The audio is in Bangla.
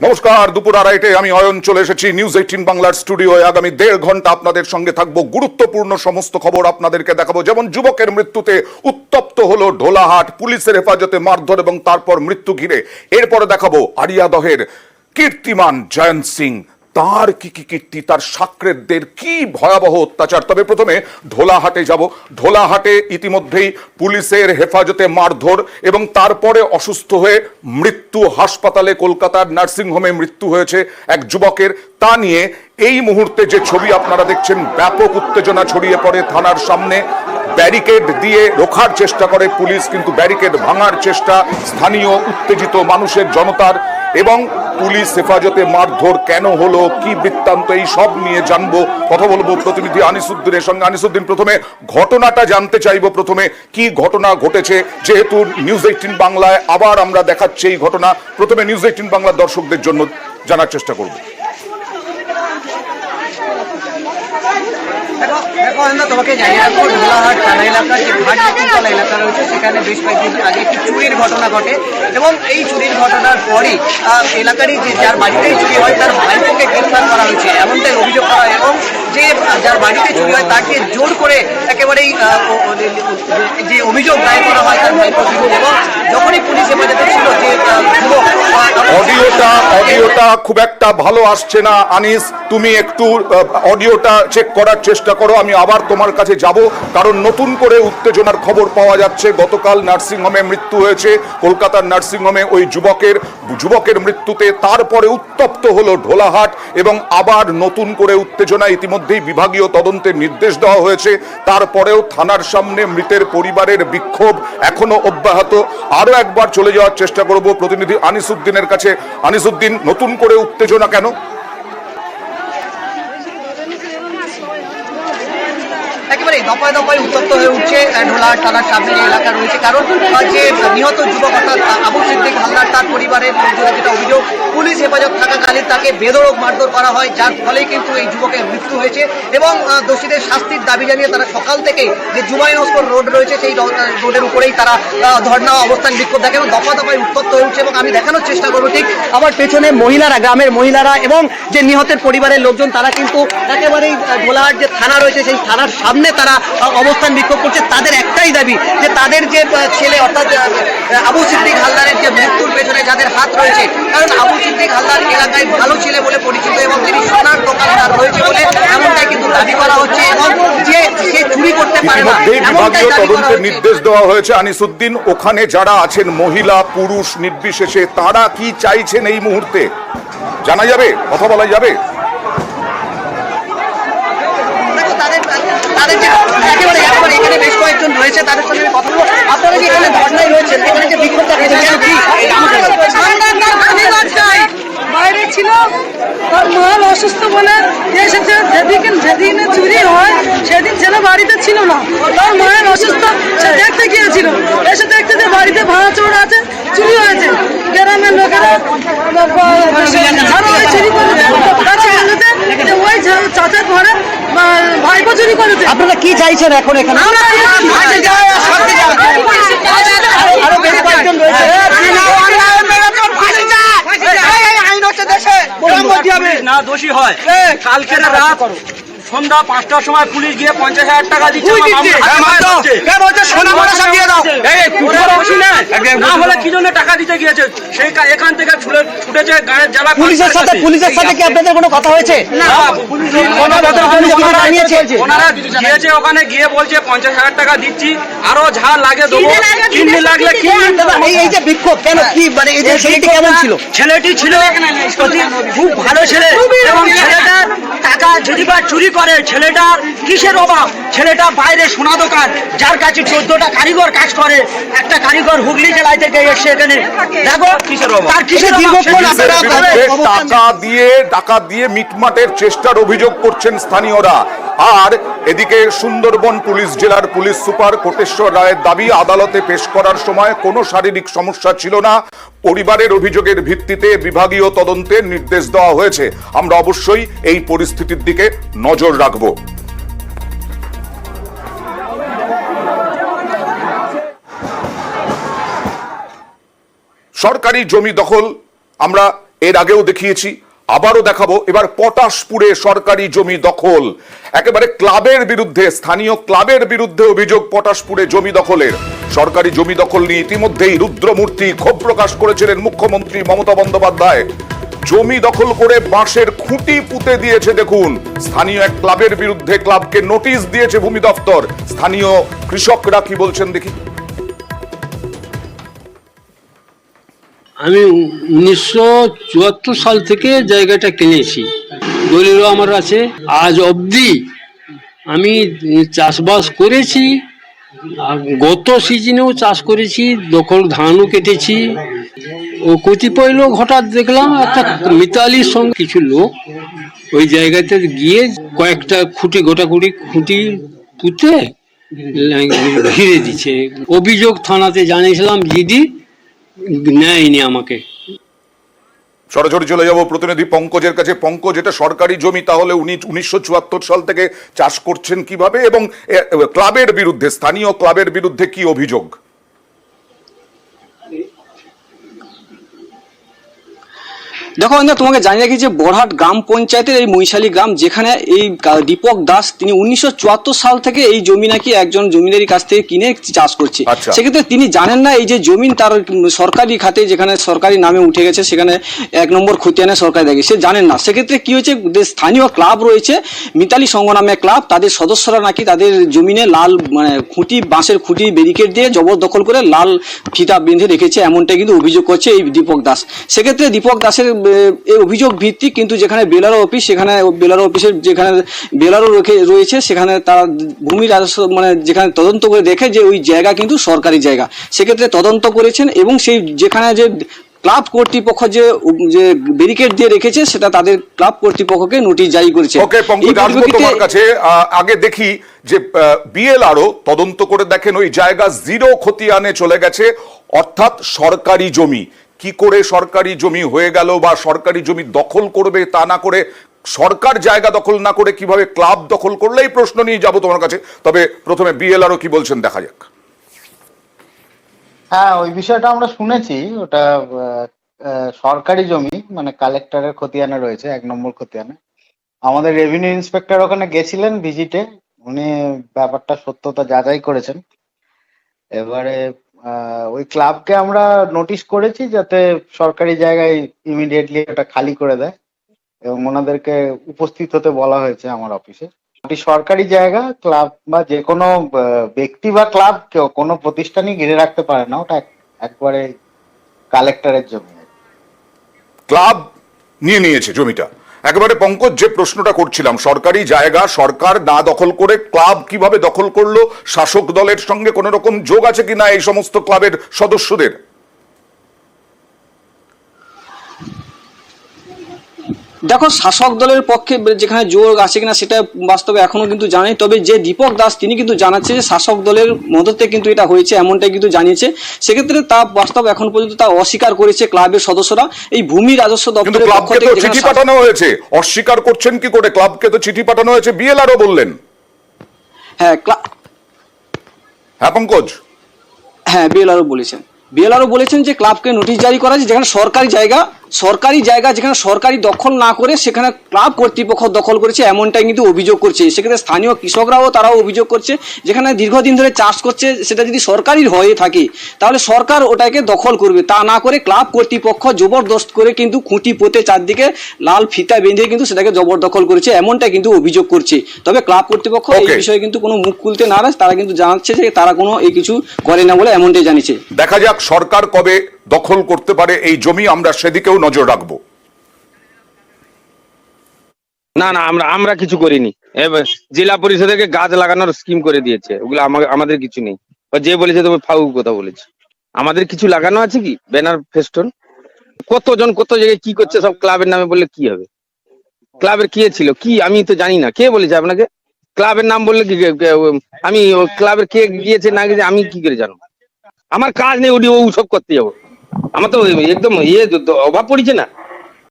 নমস্কার, দুপুর আড়াইটে আমি অয়ন চলে এসেছি নিউজ 18 বাংলার স্টুডিওয়ে। আগামী 1.5 ঘন্টা আপনাদের সঙ্গে থাকবো। গুরুত্বপূর্ণ সমস্ত খবর আপনাদেরকে দেখাবো। যেমন যুবকের মৃত্যুতে উত্তপ্ত হলো ঢোলাহাট, পুলিশের হেফাজতে মারধর এবং তারপর মৃত্যু ঘিরে। এরপরে দেখাবো আরিয়াদহের কীর্তিমান জয়ন্ত সিং, তার কি কি কীর্তি, তার সাকরেতদের কি ভয়াবহ অত্যাচার। তবে প্রথমে ঢোলাহাটে যাব। ঢোলাহাটে ইতিমধ্যেই পুলিশের হেফাজতে মারধর এবং তারপরে অসুস্থ হয়ে মৃত্যু, হাসপাতালে কলকাতার নার্সিংহোমে মৃত্যু হয়েছে এক যুবকের। তা নিয়ে এই মুহূর্তে যে ছবি আপনারা দেখছেন, ব্যাপক উত্তেজনা ছড়িয়ে পড়ে থানার সামনে। ব্যারিকেড দিয়ে রোখার চেষ্টা করে পুলিশ, কিন্তু ব্যারিকেড ভাঙার চেষ্টা স্থানীয় উত্তেজিত মানুষের, জনতার। এবং পুলিশ হেফাজতে মারধর কেন হলো, কি বৃত্তান্ত, এই সব নিয়ে জানবো, কথা বলবো প্রতিনিধি আনিসুদ্দিনের সঙ্গে। আনিসুদ্দিন, প্রথমে ঘটনাটা জানতে চাইবো, প্রথমে কি ঘটনা ঘটেছে, যেহেতু নিউজ 18 বাংলায় আবার আমরা দেখাচ্ছি এই ঘটনা। প্রথমে নিউজ 18 বাংলার দর্শকদের জন্য জানার চেষ্টা করবো। তোমাকে জানিয়ে রাখবো, ঢোলাহাট থানা এলাকার যে ঘাটতলা এলাকা রয়েছে সেখানে বেশ কয়েকদিন আগে একটি চুরির ঘটনা ঘটে এবং এই চুরির ঘটনার পরই এলাকারই যে যার বাড়িতেই চুরি হয় তার ভাইপোকে গ্রেফতার করা হয়েছে এমনটাই অভিযোগ করা হয়। এবং যে যার বাড়িতে চুরি হয় তাকে জোর করে একেবারেই যে অভিযোগ দায়ের করা হয় তার ভাইপোর বিরুদ্ধে। এবং যখনই পুলিশ হেফাজতে ছিল যে অডিওটা খুব একটা ভালো আসছে না। আনিস, তুমি একটু অডিওটা চেক করার চেষ্টা করো। আমি আবার তোমার কাছে যাব, কারণ নতুন করে উত্তেজনার খবর পাওয়া যাচ্ছে। গতকাল নার্সিংহোমে মৃত্যু হয়েছে, কলকাতার নার্সিংহোমে ওই যুবকের মৃত্যুতে তারপরে উত্তপ্ত হলো ঢোলাহাট এবং আবার নতুন করে উত্তেজনা। ইতিমধ্যেই বিভাগীয় তদন্তের নির্দেশ দেওয়া হয়েছে, তারপরেও থানার সামনে মৃতের পরিবারের বিক্ষোভ এখনো অব্যাহত। আরো একবার চলে যাওয়ার চেষ্টা করব প্রতিনিধি আনিসুদ্দিনের কাছে। আনিসুদ্দিন, নতুন করে উত্তেজনা কেন? একেবারে দফায় দফায় উত্তপ্ত হয়ে উঠছে ঢোলাহাট থানার সামনে যে এলাকা রয়েছে। কারণ যে নিহত যুবক অর্থাৎ আবু সিদ্দিক হালদার, তার পরিবারের লোকজনের যেটা অভিযোগ, পুলিশ হেফাজত থাকাকালীন তাকে বেধড়ক মারধর করা হয়, যার ফলেই কিন্তু এই যুবকের মৃত্যু হয়েছে। এবং দোষীদের শাস্তির দাবি জানিয়ে তারা সকাল থেকেই যে জুমাইনস্কর রোড রয়েছে সেই রোডের উপরেই তারা ধর্ণা অবস্থান বিক্ষোভ দেখে এবং দফা দফায় উত্তপ্ত হয়ে উঠছে। এবং আমি দেখানোর চেষ্টা করবো, ঠিক আমার পেছনে মহিলারা, গ্রামের মহিলারা এবং যে নিহতের পরিবারের লোকজন, তারা কিন্তু একেবারেই ঢোলাহাট যে থানা রয়েছে সেই থানার সামনে তারা অবস্থান বিক্ষোভ করছে। তাদের একটাই দাবি যে তাদের যে ছেলে অর্থাৎ আবু সিদ্দিক হালদারের যে মৃত্যুর পেছনে যাদের হাত রয়েছে, কারণ আবু সিদ্দিক হালদার এলাকায় ভালো ছেলে বলে পরিচিত এবং তিনি সোনার দোকানদার রয়েছে বলে এমনটাই কিন্তু দাবি করা হচ্ছে। এবং যে সে চুরি করতে পারে না বিভাগীয় তদন্তের নির্দেশ দেওয়া হয়েছে। আনিসুদ্দিন, ওখানে যারা আছেন মহিলা পুরুষ নির্বিশেষে, তারা কি চাইছেন এই মুহূর্তে জানা যাবে, কথা বলা যাবে? এখানে বেশ কয়েকজন রয়েছে, তাদের সঙ্গে কথা বলবো। আপনারা যে এখানে ধর্নায় রয়েছেন, এখানে যে বিক্ষোভ বাইরে ছিল, তার মাল অসুস্থ বলে এসেছে। যেদিনে চুরি হয় সেদিন ছেলে বাড়িতে ছিল না, তার মায়ের অসুস্থ, সে দেখতে গিয়েছিল। এসে দেখতে যে বাড়িতে ভাঙাচোরা আছে, চুরি হয়েছে। গ্রামের লোকেরা চুরি করেছে, ওই চাচার ঘরে ভাইপো চুরি করেছে। আপনারা কি চাইছেন এখন এখানে? আরো বেশ কয়েকজন রয়েছে। না দোষী হয়, কালকে রাত সন্ধ্যা 5টার সময় পুলিশ গিয়ে 50,000 টাকা দিচ্ছে। না হলে কি জন্য টাকা দিতে গিয়েছে, সেই এখান থেকে ছুটেছে গায়ের জেলা পুলিশের সাথে কি আপনাদের কোনো কথা হয়েছে? ওনারা গিয়েছে, ওখানে গিয়ে বলছে 50,000 টাকা দিচ্ছি, আরো যা লাগে দেবো, কিডনি লাগলে এই যে বিক্ষোভ কেন, কি মানে এই যে ছেলেটি কেমন ছিল? ছেলেটি ছিল খুব ভালো ছেলে এবং ছেলেটা টাকা যদি বা চুরি করে, ছেলেটার কিসের অভাব? ছেলেটা বাইরে সোনা দোকান, যার কাছে 14টা কারিগর কাজ করে, একটা কারিগর হুগলি জেলায় থেকে এসে এখানে, দেখো কিসের অভাব, তার কিসের টাকা দিয়ে মিটমাটের চেষ্টার অভিযোগ করছেন স্থানীয়রা। আর এদিকে সুন্দরবন পুলিশ জেলার পুলিশ সুপার কোটেশ্বর রায়ের দাবি, আদালতে পেশ করার সময় কোনো শারীরিক সমস্যা ছিল না। পরিবারের অভিযোগের ভিত্তিতে বিভাগীয় তদন্তের নির্দেশ দেওয়া হয়েছে। আমরা অবশ্যই এই পরিস্থিতির দিকে নজর রাখব। সরকারি জমি দখল আমরা এর আগেও দেখিয়েছি, আবারও দেখাবো। এবার পটাশপুরে সরকারি জমি দখল, একেবারে ক্লাবের বিরুদ্ধে, স্থানীয় ক্লাবের বিরুদ্ধে অভিযোগ পটাশপুরে জমি দখলের। সরকারি জমি দখল নিয়ে ইতিমধ্যেই রুদ্রমূর্তি ক্ষোভ প্রকাশ করেছিলেন মুখ্যমন্ত্রী মমতা বন্দ্যোপাধ্যায়। জমি দখল করে বাঁশের খুঁটি পুঁতে দিয়েছে দেখুন স্থানীয় এক ক্লাবের বিরুদ্ধে, ক্লাবকে নোটিশ দিয়েছে ভূমি দপ্তর। স্থানীয় কৃষকরা কি বলছেন দেখি। আমি 1974 সাল থেকে জায়গাটা কিনেছি, দলিলও আমার আছে। আজ অবধি আমি চাষবাস করেছি, আর গত সিজনেও চাষ করেছি, দখল ধানও কেটেছি। ও কতিপয় লোক হঠাৎ দেখলাম একটা মিতালির সঙ্গে কিছু লোক ওই জায়গাতে গিয়ে কয়েকটা খুঁটি গোটাকুটি খুঁটি পুঁতে ঘিরে দিচ্ছে। অভিযোগ থানাতে জানিয়েছিলাম, জিডি নেয়নি আমাকে। সরাসরি চলে যাব প্রতিনিধি পঙ্কজের কাছে। পঙ্কজ, এটা সরকারি জমি, তাহলে উনি 1974 সাল থেকে চাষ করছেন কিভাবে, এবং ক্লাবের বিরুদ্ধে, স্থানীয় ক্লাবের বিরুদ্ধে কি অভিযোগ? দেখো তোমাকে জানিয়ে রাখি যে বড়হাট গ্রাম পঞ্চায়েতের এই মৈশালী গ্রাম, যেখানে এই দীপক দাস তিনি 1974 সাল থেকে এই জমি নাকি একজন জমিদারের কাছ থেকে কিনে চাষ করছে। সেক্ষেত্রে তিনি জানেন না এই যে জমি তার সরকারি খাতে, যেখানে সরকারি নামে উঠে গেছে, সেখানে 1 নম্বর খতিয়ানে সরকারি দেখে, সে জানেন না। সেক্ষেত্রে কি হয়েছে, স্থানীয় ক্লাব রয়েছে মিতালি সংঘ নামে ক্লাব, তাদের সদস্যরা নাকি তাদের জমিনে লাল খুঁটি, বাঁশের খুঁটি ব্যারিকেড দিয়ে জবরদখল করে লাল ফিতা বেঁধে রেখেছে, এমনটাই কিন্তু অভিযোগ করছে এই দীপক দাস। সেক্ষেত্রে দীপক দাসের এই অভিযোগ ভিত্তিক কিন্তু যেখানে বেলারো অফিস, সেখানে বেলারো অফিসের যেখানে বেলারো রয়েছে, সেখানে তারা ভূমি রাজস্ব যেখানে তদন্ত করে দেখে যে ওই জায়গা কিন্তু সরকারি জায়গা। সেক্ষেত্রে তদন্ত করেছেন এবং সেই যেখানে যে ক্লাব কর্তৃপক্ষ যে ব্যারিকেড দিয়ে রেখেছে, সেটা তাদের ক্লাব কর্তৃপক্ষকে নোটিশ জারি করেছে। ওকে পঙ্কজ, আসবো তোমার কাছে। আগে দেখি যে বিএলআরও তদন্ত করে দেখেন ওই জায়গা 0 খতিয়ানে চলে গেছে, অর্থাৎ সরকারি জমি। কি করে সরকারি জমি হয়ে গেল, বা সরকারি জমি দখল করবে তা না করে সরকার জায়গা দখল না করে কিভাবে ক্লাব দখল করলে, এই প্রশ্ন নিয়ে যাব তোমার কাছে। তবে প্রথমে বিএলআরও কি বলছেন দেখা যাক। হ্যাঁ, ওই বিষয়টা আমরা শুনেছি। ওটা সরকারি জমি, কালেক্টরের খতিয়ানে রয়েছে, 1 নম্বর খতিয়ানে। আমাদের রেভিনিউ ইন্সপেক্টর ওখানে গেছিলেন ভিজিটে, উনি ব্যাপারটা সত্যতা যাচাই করেছেন। এবারে ওই ক্লাবকে আমরা নোটিশ করেছি যাতে সরকারি জায়গায় ইমিডিয়েটলি এটা খালি করে দেয়, এবং ওনাদেরকে উপস্থিত হতে বলা হয়েছে আমার অফিসে। এটি সরকারি জায়গা, ক্লাব বা যে কোনো ব্যক্তি বা ক্লাব কেউ কোনো প্রতিষ্ঠানই ঘিরে রাখতে পারে না, ওটা একবারে কালেক্টরের জমি। ক্লাব নিয়ে নিয়েছে জমিটা একেবারে। পঙ্কজ, যে প্রশ্নটা করছিলাম, সরকারি জায়গা সরকার না দখল করে ক্লাব কিভাবে দখল করলো, শাসক দলের সঙ্গে কোন রকম যোগ আছে কিনা এই সমস্ত ক্লাবের সদস্যদের? দেখো, শাসক দলের পক্ষে যেখানে যোগ আছে কিনা সেটা বাস্তবে এখনো কিন্তু জানাই। তবে যে দীপক দাস তিনি কিন্তু জানাচ্ছে যে শাসক দলের মদতে কিন্তু এটা হয়েছে, এমনটাই কিন্তু জানিয়েছে। সেক্ষেত্রে তা বাস্তব এখন পর্যন্ত তা অস্বীকার করেছে ক্লাবের সদস্যরা। এই ভূমি রাজস্ব দপ্তরের পক্ষ থেকে চিঠি পাঠানো হয়েছে, অস্বীকার করছেন কি করে? ক্লাবকে তো চিঠি পাঠানো হয়েছে, বিএলআরও বললেন। হ্যাঁ পঙ্কজ, হ্যাঁ বিএলআরও বলেছেন যে ক্লাবকে নোটিশ জারি করা আছে, যেখানে সরকারি জায়গা যেখানে সরকারি দখল না করে সেখানে ক্লাব কর্তৃপক্ষ দখল করেছে, এমনটাই কিন্তু অভিযোগ করছে। সেক্ষেত্রে স্থানীয় কৃষকরাও তারাও অভিযোগ করছে, যেখানে দীর্ঘদিন ধরে চাষ করছে, সেটা যদি সরকারি হয়ে থাকে তাহলে সরকার ওটাকে দখল করবে, তা না করে ক্লাব কর্তৃপক্ষ জবরদস্ত করে কিন্তু খুঁটি পোতে চারদিকে লাল ফিতা বেঁধে কিন্তু সেটাকে জবরদখল করেছে, এমনটা কিন্তু অভিযোগ করছে। তবে ক্লাব কর্তৃপক্ষ এই বিষয়ে কিন্তু কোনো মুখ খুলতে নারাজ, তারা কিন্তু জানাচ্ছে যে তারা কোনো এই কিছু করে না বলে, এমনটাই জানিয়েছে। দেখা যাক সরকার কবে দখল করতে পারে এই জমি, আমরা সেদিকেও নজর রাখবো। না আমরা কিছু করিনি। জেলা পরিষদকে গাছ লাগানোর স্কিম করে দিয়েছে, ওগুলো আমাদের কিছু নেই। যে বলেছে তুমি ফাউ কথা বলেছে, আমাদের কিছু লাগানো আছে কি? ব্যানার ফেস্টুন কতজন কত জায়গায় কি করছে, সব ক্লাবের নামে বললে কি হবে? ক্লাবের কে ছিল কি আমি তো জানি না। কে বলেছে আপনাকে? ক্লাবের নাম বললে কি আমি ক্লাবের কে গিয়েছে না গিয়েছে আমি কি করে জানবো? আমার কাজ নেই ও সব করতে যাবো। আমার তো একদম অভাব পড়েছে না।